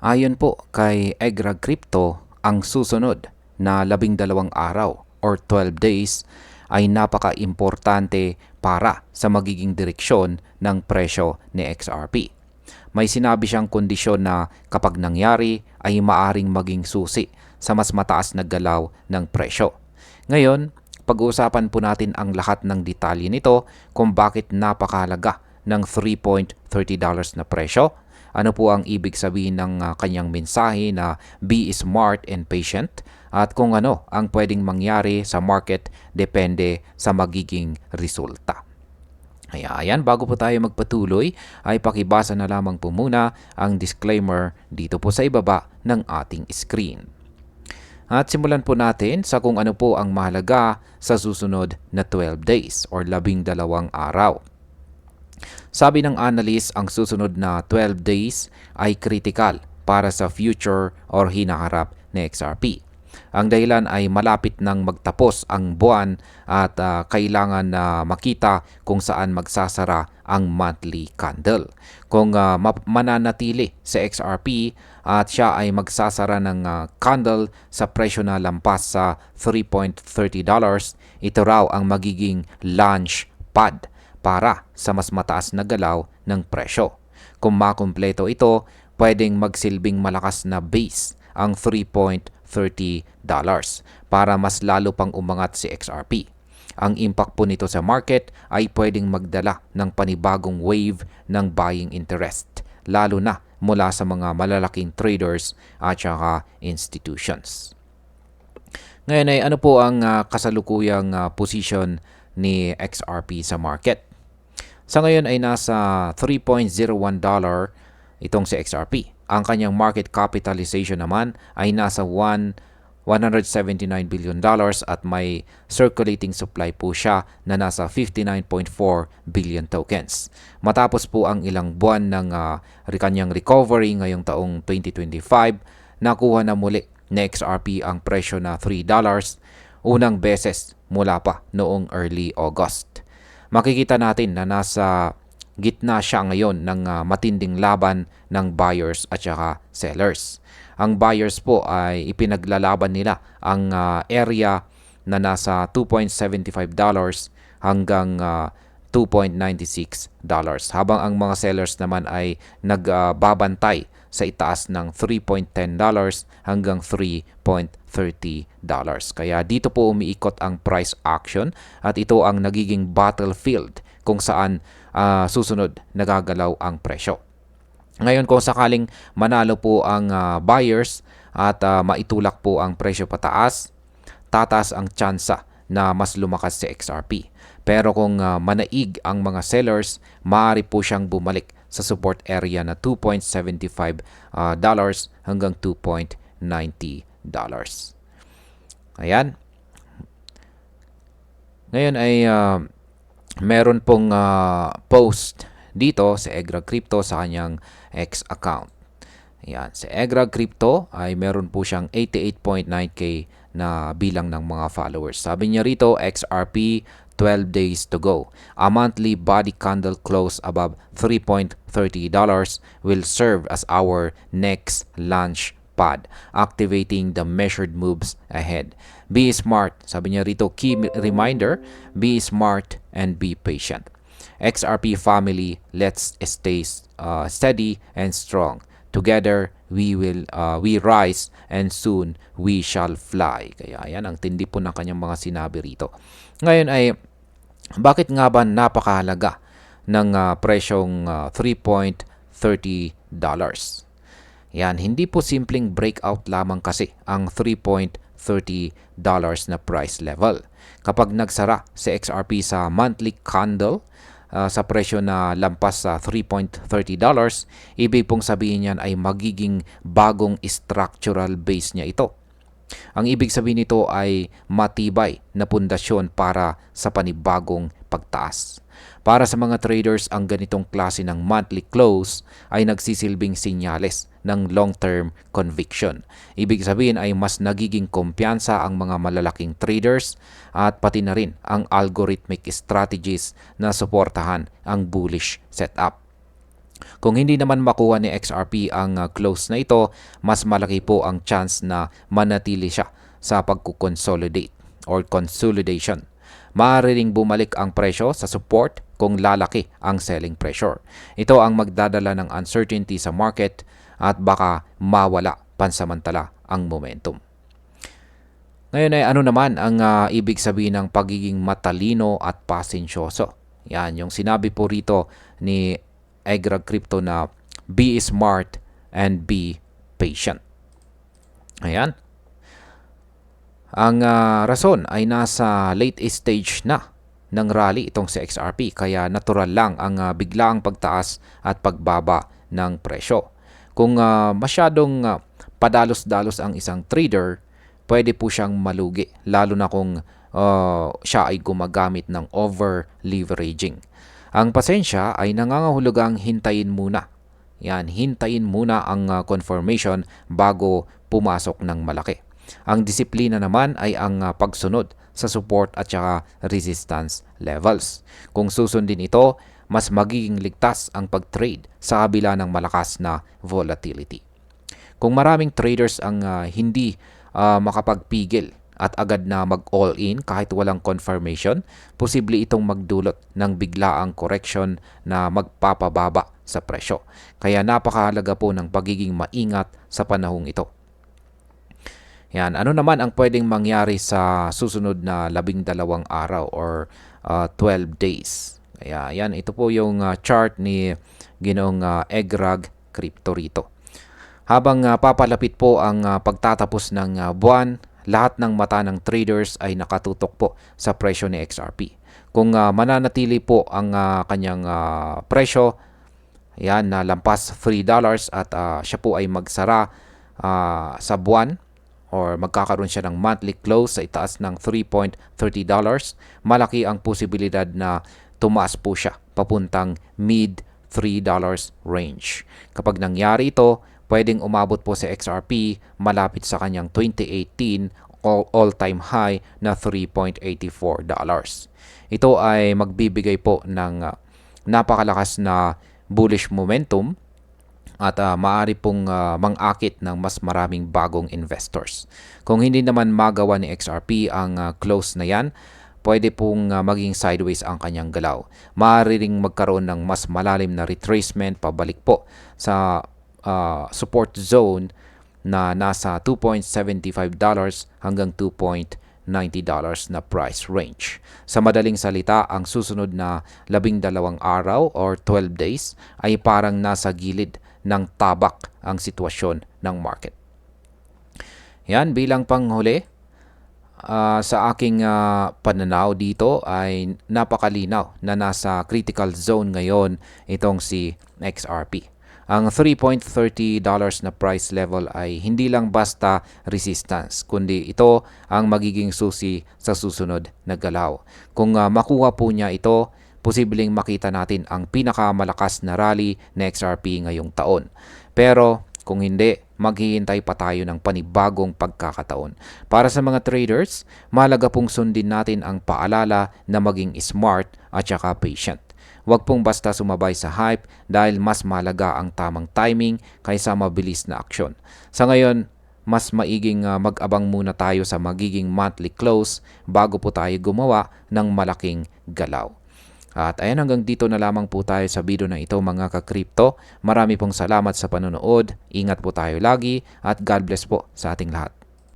Ayon po kay Egrag Crypto, ang susunod na 12 araw or 12 days ay napaka-importante para sa magiging direksyon ng presyo ni XRP. May sinabi siyang kondisyon na kapag nangyari ay maaring maging susi sa mas mataas na galaw ng presyo. Ngayon, pag-uusapan po natin ang lahat ng detalye nito kung bakit napakahalaga ng $3.30 na presyo. Ano po ang ibig sabihin ng kanyang mensahe na be smart and patient at kung ano ang pwedeng mangyari sa market depende sa magiging resulta. Ayan, bago po tayo magpatuloy ay pakibasa na lamang po muna ang disclaimer dito po sa ibaba ng ating screen. At simulan po natin sa kung ano po ang mahalaga sa susunod na 12 days or 12 araw. Sabi ng analyst, ang susunod na 12 days ay critical para sa future or hinaharap ni XRP. Ang dahilan ay malapit nang magtapos ang buwan at kailangan na makita kung saan magsasara ang monthly candle. Kung mananatili sa XRP at siya ay magsasara ng candle sa presyo na lampas sa $3.30, ito raw ang magiging launch pad para sa mas mataas na galaw ng presyo. Kung makumpleto ito, pwedeng magsilbing malakas na base ang $3.30 para mas lalo pang umangat si XRP. Ang impact po nito sa market ay pwedeng magdala ng panibagong wave ng buying interest, lalo na mula sa mga malalaking traders at saka institutions. Ngayon ay ano po ang kasalukuyang position ni XRP sa market? Sa ngayon ay nasa $3.01 itong si XRP. Ang kanyang market capitalization naman ay nasa $179 billion at may circulating supply po siya na nasa 59.4 billion tokens. Matapos po ang ilang buwan ng kanyang recovery ngayong taong 2025, nakuha na muli ni XRP ang presyo na $3, unang beses mula pa noong early August. Makikita natin na nasa gitna siya ngayon ng matinding laban ng buyers at saka sellers. Ang buyers po ay ipinaglalaban nila ang area na nasa $2.75 hanggang $2.96, habang ang mga sellers naman ay nagbabantay sa itaas ng $3.10 hanggang $3.30. Kaya dito po umiikot ang price action at ito ang nagiging battlefield kung saan susunod nagagalaw ang presyo. Ngayon kung sakaling manalo po ang buyers at maitulak po ang presyo pataas, tataas ang tsansa na mas lumakas si XRP. Pero kung manaig ang mga sellers, maaari po siyang bumalik sa support area na $2.75 hanggang $2.90. Ayan. Ngayon ay meron pong post dito sa Egrag Crypto sa kanyang X account. Ayan, sa Egrag Crypto ay meron po siyang 88.9k na bilang ng mga followers. Sabi niya rito, XRP 12 days to go. A monthly body candle close above $3.30 will serve as our next launch pad, activating the measured moves ahead. Be smart. Sabi niya rito, key reminder, be smart and be patient. XRP family, let's stay steady and strong. Together, we rise and soon we shall fly. Kaya yan, ang tindi po ng kanyang mga sinabi rito. Ngayon ay, bakit nga ba napakahalaga ng presyong $3.30? Yan, hindi po simpleng breakout lamang kasi ang $3.30 na price level. Kapag nagsara si XRP sa monthly candle, sa presyo na lampas sa $3.30, ibig pong sabihin niyan ay magiging bagong structural base niya ito. Ang ibig sabihin nito ay matibay na pundasyon para sa panibagong pagtaas. Para sa mga traders, ang ganitong klase ng monthly close ay nagsisilbing sinyales ng long-term conviction. Ibig sabihin ay mas nagiging kumpiyansa ang mga malalaking traders at pati na rin ang algorithmic strategies na suportahan ang bullish setup. Kung hindi naman makuha ni XRP ang close na ito, mas malaki po ang chance na manatili siya sa pagkukonsolidate or consolidation. Maaari ring bumalik ang presyo sa support kung lalaki ang selling pressure. Ito ang magdadala ng uncertainty sa market at baka mawala pansamantala ang momentum. Ngayon ay ano naman ang ibig sabihin ng pagiging matalino at pasensyoso? Yan, yung sinabi po rito ni Egrag Crypto na be smart and be patient. Ayan. Ang rason ay nasa late stage na ng rally itong si XRP kaya natural lang ang biglaang pagtaas at pagbaba ng presyo. Kung masyadong padalos-dalos ang isang trader, pwede po siyang malugi lalo na kung siya ay gumagamit ng over-leveraging. Ang pasensya ay nangangahulugang hintayin muna. Yan, hintayin muna ang confirmation bago pumasok ng malaki. Ang disiplina naman ay ang pagsunod sa support at saka resistance levels. Kung susundin ito, mas magiging ligtas ang pag-trade sa kabila ng malakas na volatility. Kung maraming traders ang hindi makapagpigil at agad na mag-all-in kahit walang confirmation, posible itong magdulot ng biglaang correction na magpapababa sa presyo. Kaya napakahalaga po ng pagiging maingat sa panahong ito. Yan, ano naman ang pwedeng mangyari sa susunod na 12 araw or 12 days? Kaya yan, ito po yung chart ni Ginoong Egrag Crypto rito. Habang papalapit po ang pagtatapos ng buwan, lahat ng mata ng traders ay nakatutok po sa presyo ni XRP. Kung mananatili po ang kanyang presyo, yan, na lampas $3 at siya po ay magsara sa buwan, or magkakaroon siya ng monthly close sa itaas ng $3.30, malaki ang posibilidad na tumaas po siya papuntang mid $3 range. Kapag nangyari ito, pwedeng umabot po sa XRP malapit sa kanyang 2018 all-time high na $3.84. Ito ay magbibigay po ng napakalakas na bullish momentum at maaari pong mang-akit ng mas maraming bagong investors. Kung hindi naman magawa ni XRP ang close na yan, pwede pong maging sideways ang kanyang galaw. Maaari ring magkaroon ng mas malalim na retracement pabalik po sa support zone na nasa $2.75 hanggang $2.90 na price range. Sa madaling salita, ang susunod na 12 araw or 12 days ay parang nasa gilid ng tabak ang sitwasyon ng market. Yan, bilang panghuli, sa aking pananaw dito ay napakalinaw na nasa critical zone ngayon itong si XRP. Ang $3.30 na price level ay hindi lang basta resistance, kundi ito ang magiging susi sa susunod na galaw. Kung makuha po niya ito, posibleng makita natin ang pinakamalakas na rally na XRP ngayong taon. Pero kung hindi, maghihintay pa tayo ng panibagong pagkakataon. Para sa mga traders, mahalaga pong sundin natin ang paalala na maging smart at saka patient. Huwag pong basta sumabay sa hype dahil mas mahalaga ang tamang timing kaysa mabilis na aksyon. Sa ngayon, mas maiging mag-abang muna tayo sa magiging monthly close bago po tayo gumawa ng malaking galaw. At ayan, hanggang dito na lamang po tayo sa video na ito mga ka-crypto. Marami pong salamat sa panonood. Ingat po tayo lagi at God bless po sa ating lahat.